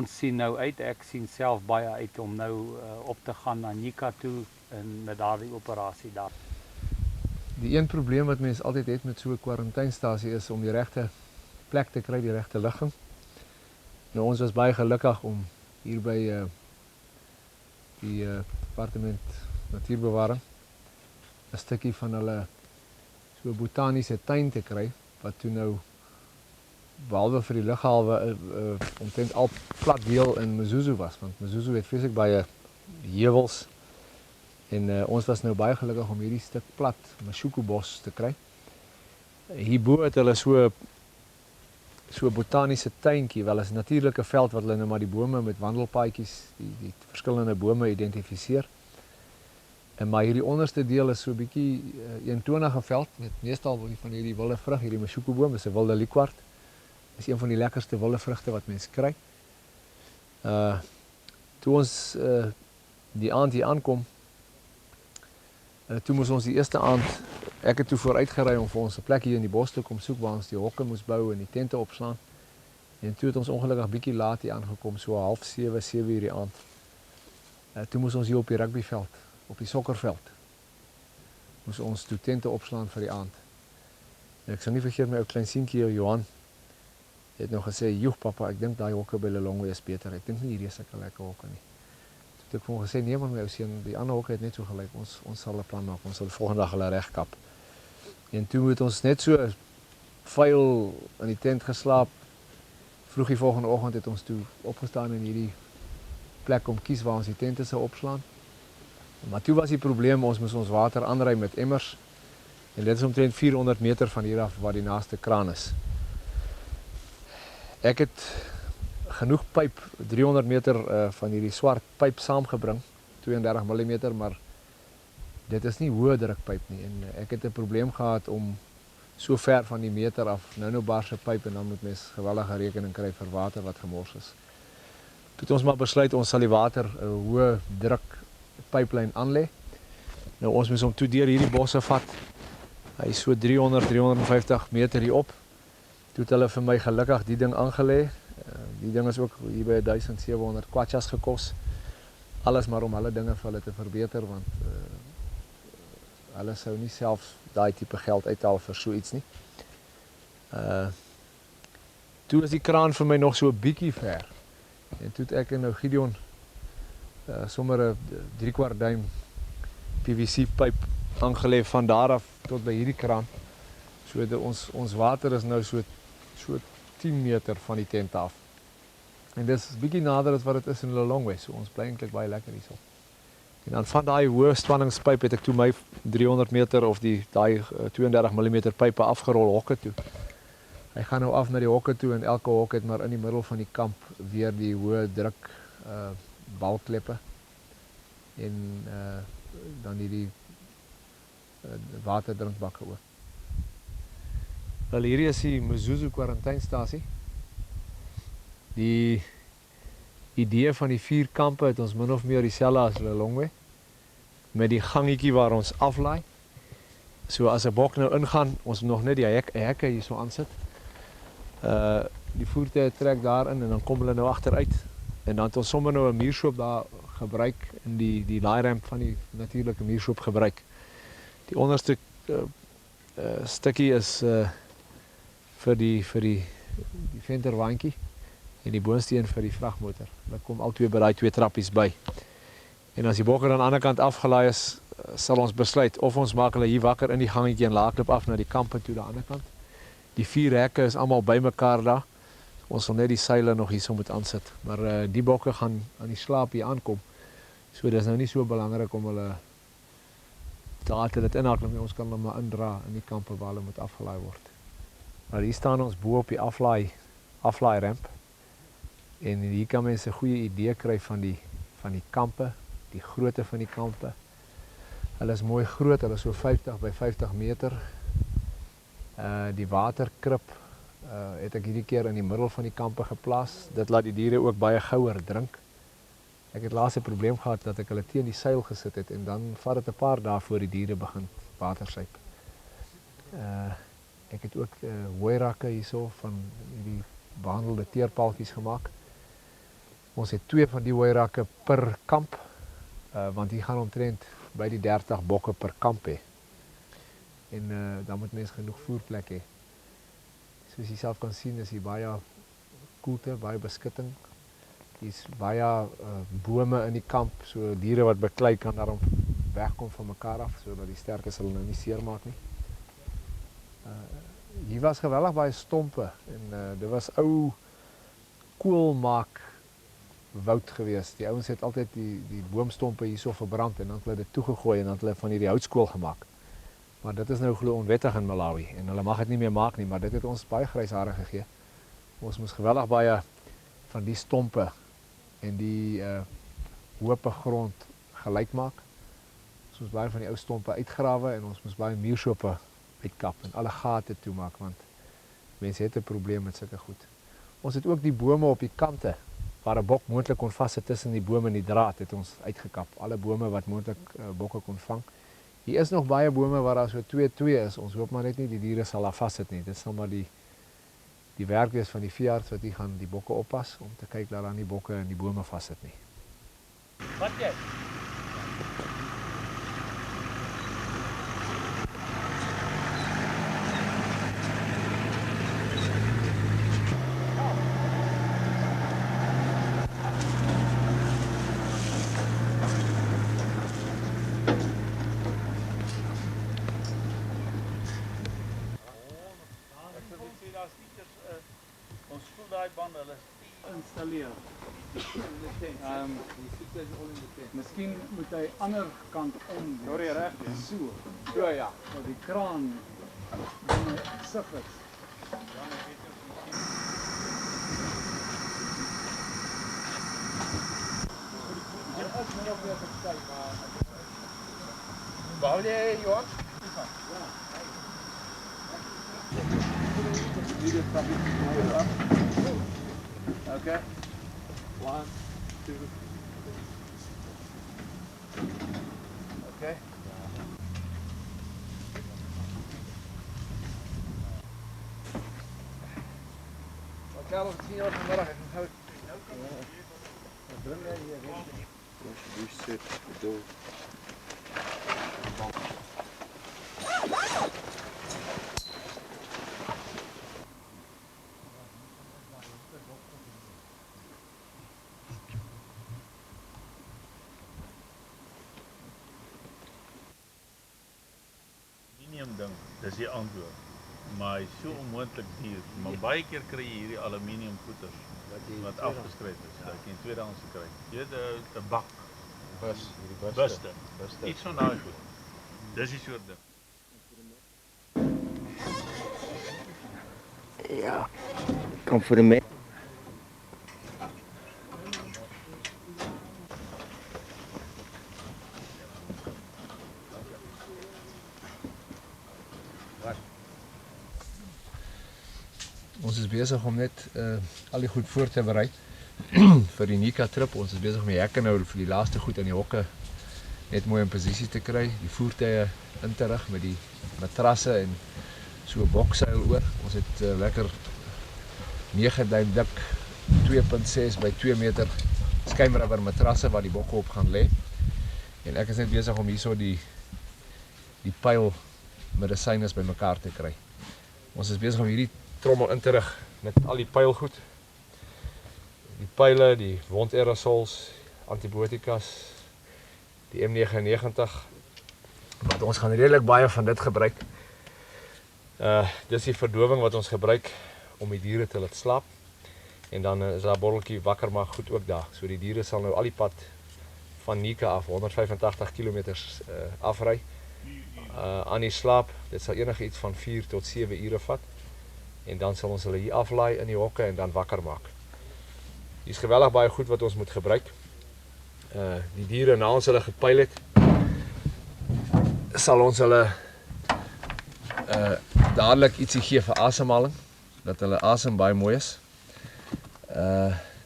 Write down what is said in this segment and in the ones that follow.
Ons sien nou uit, ek sien self baie uit om nou op te gaan na Nika toe en met daardie operasie daar. Die een probleem wat mense altyd het met so 'n kwarantynestasie is om die regte plek te kry, die regte ligging. Nou ons was baie gelukkig om hier by die departement natuurbewaring 'n stukkie van hulle so 'n botaniese tuin te kry wat toe nou behalwe vir die lughawe omtrent al plat deel in Mzuzu was, want Mzuzu het vreeslik baie heuwels en ons was nou baie gelukkig om hierdie stuk plat Mashuku bos te kry. Hierbo het hulle so 'n botaniese tuintjie, wel is 'n natuurlike veld wat hulle nou maar die bome met wandelpaadjies, die verskillende bome identifiseer. En maar hierdie onderste deel is so 'n bietjie eentonige veld met meestal van hierdie wilde vrug, hierdie Mashuku boom, is 'n wilde liekwart. Is een van die lekkerste wilde vrugte wat mens kry. Toe ons die aand hier aankom, toe moes ons die eerste aand, ek het toe vooruit gery om vir ons 'n plek hier in die bos te kom soek waar ons die hokke moes bou en die tente opslaan. En toe het ons ongelukkig bietjie laat hier aangekom, so 6:30, 7 uur die aand. Toe moes ons hier op die rugbyveld, op die sokkerveld, moes ons toe tente opslaan vir die aand. En ek sal nie vergeet my ou klein seentjie Johan het nou gesê, "Joeg pappa, ek dink daai hokke by Lilongwe is beter. Ek dink nie hierdie is sulke lekker hokke nie." Toe het ek vir hom gesê, "Nee man, my ou seun, die ander hokke het net so gelyk. Ons sal 'n plan maak. Ons sal die volgende dag hulle regkap." En toe het ons net so vuil in die tent geslaap. Vroeg die volgende oggend het ons toe opgestaan in hierdie plek om kies waar ons die tente sou opslaan. Maar toe was die probleem, ons moes ons water aanry met emmers. En dit is omtrent 400 meter van hier af waar die naaste kraan is. Ek het genoeg pyp, 300 meter van hierdie swart pyp saamgebring, 32 mm, maar dit is nie hoë drukpyp nie. En ek het 'n probleem gehad om so ver van die meter af, nou bars 'n pyp en dan moet mens geweldige rekening kry vir water wat gemors is. Toe het ons maar besluit ons sal die water 'n hoë druk pyplyn aanlê. Nou ons moes hom toe deur hierdie bosse vat. Hy is so 350 meter hier op. Toe het hulle vir my gelukkig die ding aangelê. Die ding is ook hier by 1700 kwachas gekos. Alles maar om hulle dinge vir hulle te verbeter, want hulle sou nie self daai tipe geld uithaal vir so iets nie. Toe is die kraan vir my nog so 'n bietjie ver. En toe het ek en nou Gideon sommer 'n 3/4 duim PVC pyp aangelê van daar af tot by hierdie kraan. So ons water is nou so 10 meter van die tent af. En dis bietjie nader as wat dit is in Lilongwe, so ons bly eintlik baie lekker hierso. En dan van daai hoë spanningspyp het ek toe my 300 meter of daai 32 mm pype afgerol hokke toe. Hy gaan nou af na die hokke toe en elke hok het maar in die middel van die kamp weer die hoë druk balkleppe en dan hierdie waterdrinkbakke ook. Wel, hierdie is die Mzuzu kwarantynestasie. Die idee van die 4 kampe het ons min of meer dieselfde as Lilongwe, met die gangetjie waar ons aflaai. So as 'n bok nou ingaan, ons moet nog net die hekke hier so aansit. Die voertuie trek daarin en dan kom hulle nou agteruit. En dan het ons sommer nou 'n muurshoop daar gebruik in die laairamp van die natuurlike muurshoop gebruik. Die onderste stukkie is vir die venterwaandjie en die boonste een vir die vragmotor. Hulle kom albei by daai 2 trappies by. En as die bokke aan die ander kant afgelaai is, sal ons besluit of ons maak hulle hier wakker in die gangetjie en laakloop af na die kampe toe aan die ander kant. Die 4 hekke is almal bymekaar daar. Ons sal net die seile nog hierso moet aansit, maar die bokke gaan aan die slaap hier aankom. So dis nou nie so belangrik om hulle daar te dit inhaak nie, ons kan hulle maar indra in die kampe waar hulle moet afgelaai word. Maar hier staan ons bo op die aflaai ramp. En hier kan mense 'n goeie idee kry van die kampe, die grootte van die kampe. Hulle is mooi groot, hulle is so 50 by 50 meter. Die waterkrib het ek hierdie keer in die middel van die kampe geplaas. Dit laat die diere ook baie gouer drink. Ek het laas 'n probleem gehad dat ek hulle teen die seil gesit het en dan vat dit 'n paar dae voor die diere begin water suip. Ek het ook hooirakke hierso van hierdie behandelde teerpaaltjies gemaak. Ons het 2 van die hoërakke per kamp, want hier gaan omtrent by die 30 bokke per kamp hê. En dan moet mens genoeg voerplek hê. Soos jy self kan sien, is hier baie koelte, baie beskutting. Hier's baie bome in die kamp, so diere wat beklei kan daarom wegkom van mekaar af, sodat die sterkes hulle nou nie seermaak nie. Hier was geweldig baie stompe en dit was ou koolmaak woud geweest. Die ouens het altyd die boomstompe hierso verbrand en dan het hulle dit toegegooi en dan het hulle van hierdie houtskool gemaak. Maar dit is nou glo onwettig in Malawi en hulle mag dit nie meer maak nie, maar dit het ons baie grys hare gegee. Ons moes geweldig baie van die stompe en die hope grond gelyk maak. Ons moes baie van die ou stompe uitgrawe en ons moes baie muursope uitkap en alle gate toemaak want mense het 'n probleem met sulke goed. Ons het ook die bome op die kante waar 'n bok moontlik kon vassit tussen die bome en die draad het ons uitgekap. Alle bome wat moontlik bokke kon vang. Hier is nog baie bome waar daar so 2 is. Ons hoop maar net nie die diere sal daar vassit nie. Dit sal maar die werk wees van die veearts wat hier gaan die bokke oppas om te kyk dat daar nie bokke in die bome vassit nie. Wat jy? Ons voel daai band hulle installeer. Miskien moet hy ander kant om. Sorry, reg. So. So ja. Dat die kraan binne sig is. Behou jy Johan? Okay. 1, 2. Okay. Wat Carlos sien jou vanmiddag, ek gaan gou bring jy hier weg. You sit the door. Ding, dis die antwoord. Maar hy is so onmoontlik duur. Maar baie keer kry jy hierdie aluminium goeders wat afgeskryf is. Dat jy in tweedehands kry. Jy weet 'n bak, buste. Iets van daai goed. Dis die soort ding. Ja. Kom vir my. Ons is besig om net al die goed voor te berei vir die Nika trip. Ons is besig om die hekke nou vir die laaste goed aan die hokke net mooi in posisie te kry, die voertuie in te rig met die matrasse en so 'n bokseil oor. Ons het lekker 9 duim dik 2.6 by 2 meter skuimrubber matrasse waar die bokke op gaan lê. En ek is net besig om hierso die pyl medisyne bymekaar te kry. Ons is besig om hierdie trommel in te rig met al die pylgoed. Die pyle, die wondaerosols, antibiotikas, die M99. Want ons gaan redelik baie van dit gebruik. Dis die verdowing wat ons gebruik om die diere te laat slaap. En dan is daar 'n botteltjie wakker maak goed ook daar. So die diere sal nou al die pad van Nika af 185 km afry. Aan die slaap, dit sal enige iets van 4 tot 7 ure vat. En dan sal ons hulle hier aflaai in die hokke en dan wakker maak. Hier is geweldig baie goed wat ons moet gebruik. Die diere na ons hulle gepyl het, sal ons hulle dadelik ietsie gee vir asemhaling, dat hulle asem baie mooi is.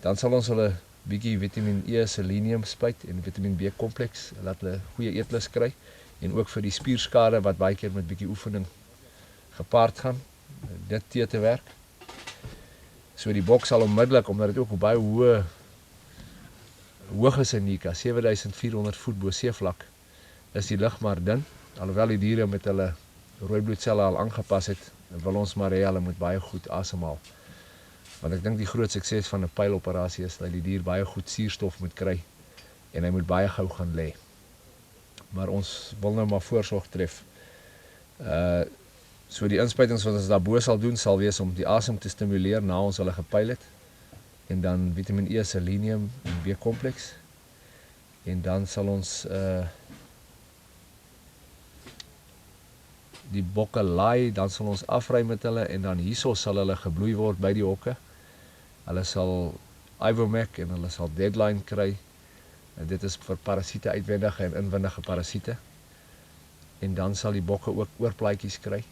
Dan sal ons hulle bietjie Vitamiin E, selenium spuit en Vitamiin B kompleks, laat hulle goeie eetlus kry en ook vir die spierskade wat baie keer met bietjie oefening gepaard gaan, dit te werk. So die bok sal onmiddellik, omdat dit ook op baie hoë hoog is in Nika, 7400 voet bo seevlak, is die lug maar dun. Alhoewel die diere met hulle rooi bloedselle al aangepas het, wil ons maar hê hulle moet baie goed asemhaal. Want ek dink die groot sukses van 'n pyloperasie is dat die dier baie goed suurstof moet kry en hy moet baie gou gaan lê. Maar ons wil nou maar voorsorg tref. So die inspuitings wat ons daarbo sal doen sal wees om die asem te stimuleer na ons hulle gepyl het. En dan Vitamiin E, selenium en B-kompleks. En dan sal ons die bokke laai, dan sal ons afry met hulle en dan hierso sal hulle gebloei word by die hokke. Hulle sal Ivomac en hulle sal Deadline kry. En dit is vir parasiete, uitwendige en inwendige parasiete. En dan sal die bokke ook oorplaatjies kry.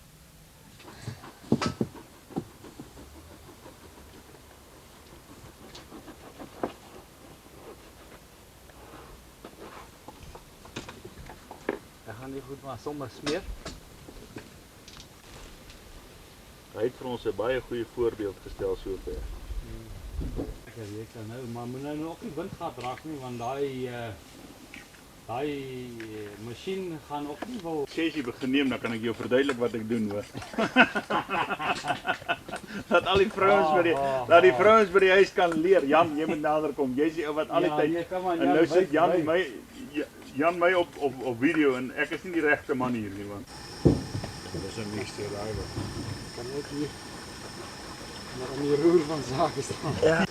Ek gaan die goed maar sommer smeer. Hy het vir ons 'n baie goeie voorbeeld gestel sover. Ek weet nou, maar moet nou nog nie windgat raak nie, want daai masjien gaan ook nie wil. As jy begin neem, dan kan ek jou verduidelik wat ek doen, hoor. Dat al die vrouens dat die vrouens by die huis kan leer. Jan, jy moet nader kom. Jy's die ou wat al die tyd. En nou sit Jan my op video en ek is nie die regte man hier nie, man. Dis 'n meeste rywer. Kan ook hier maar aan die roer van sake staan.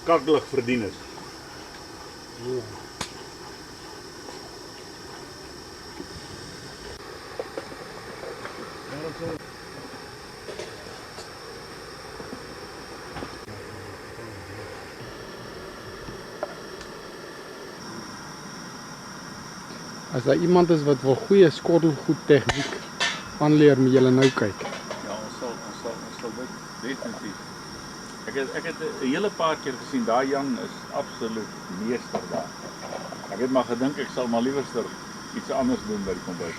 Kakelig verdieners. Ja. As daar iemand is wat wil goeie skottelgoed tegniek aanleer, moet julle nou kyk. Ja, ons sal dit definitief. Ek het 'n hele paar keer gesien, daai Jan is absoluut meester daar. Ek het maar gedink ek sal maar liewerster iets anders doen by die kombuis.